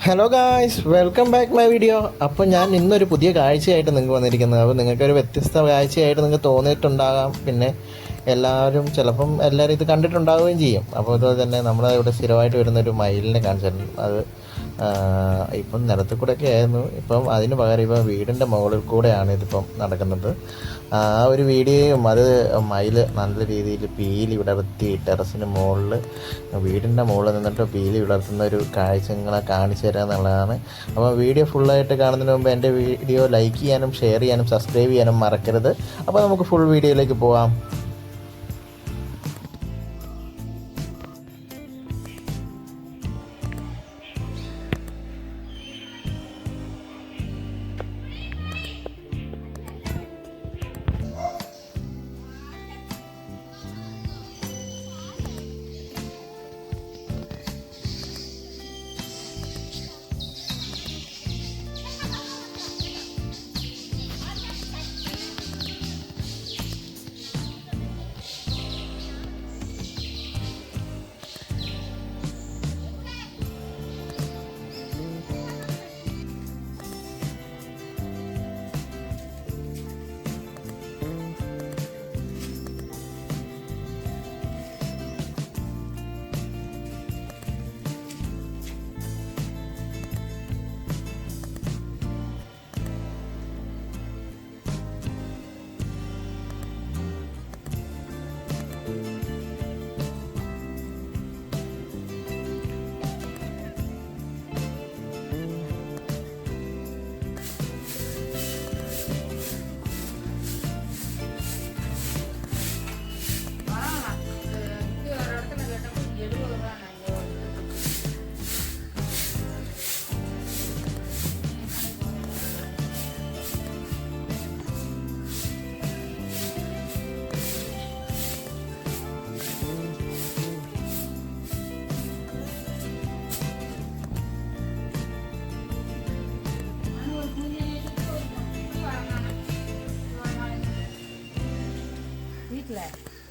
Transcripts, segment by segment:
Hello guys, welcome back my video. അപ്പോൾ ഞാൻ ഇന്നൊരു പുതിയ കാഴ്ചയായിട്ട് നിങ്ങൾക്ക് വന്നിരിക്കുന്നത്. അപ്പോൾ നിങ്ങൾക്കൊരു വ്യത്യസ്ത കാഴ്ചയായിട്ട് നിങ്ങൾക്ക് തോന്നിയിട്ടുണ്ടാകാം. പിന്നെ എല്ലാവരും ഇത് കണ്ടിട്ടുണ്ടാവുകയും ചെയ്യും. അപ്പോൾ അതുപോലെ തന്നെ നമ്മുടെ ഇവിടെ സ്ഥിരമായിട്ട് വരുന്നൊരു മയിലിനെ കാണിച്ചിട്ടുണ്ട്. അത് ഇപ്പം നിലത്തിൽ കൂടെയൊക്കെ ആയിരുന്നു. ഇപ്പം അതിന് പകരം ഇപ്പം വീടിൻ്റെ മുകളിൽ കൂടെയാണ് ഇതിപ്പം നടക്കുന്നത്. ആ ഒരു വീഡിയോയും അത് മയിൽ നല്ല രീതിയിൽ പീലി വിടർത്തി ടെറസിന് മുകളിൽ വീടിൻ്റെ മുകളിൽ നിന്നിട്ട് പീലി വിടർത്തുന്ന ഒരു കാഴ്ച നിങ്ങളെ കാണിച്ചു തരിക എന്നുള്ളതാണ്. അപ്പോൾ വീഡിയോ ഫുള്ളായിട്ട് കാണുന്നതിന് മുമ്പ് എൻ്റെ വീഡിയോ ലൈക്ക് ചെയ്യാനും ഷെയർ ചെയ്യാനും സബ്സ്ക്രൈബ് ചെയ്യാനും മറക്കരുത്. അപ്പോൾ നമുക്ക് ഫുൾ വീഡിയോയിലേക്ക് പോകാം.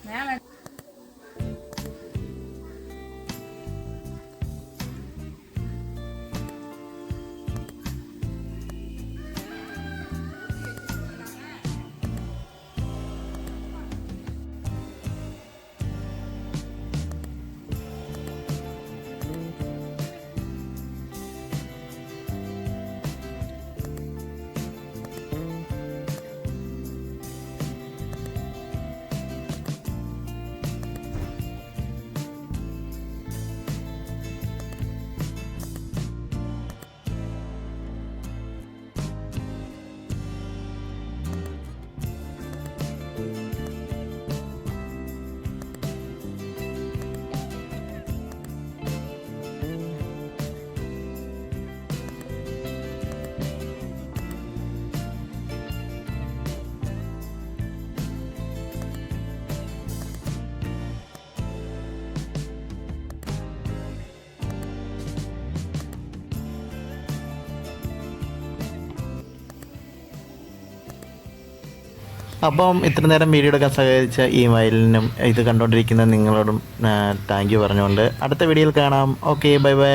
மேல അപ്പം ഇത്ര നേരം വീഡിയോ എടുക്കാൻ സഹകരിച്ച ഈ മയിലിനും ഇത് കണ്ടുകൊണ്ടിരിക്കുന്ന നിങ്ങളോടും താങ്ക് യു പറഞ്ഞുകൊണ്ട് അടുത്ത വീഡിയോയിൽ കാണാം. Okay, bye bye.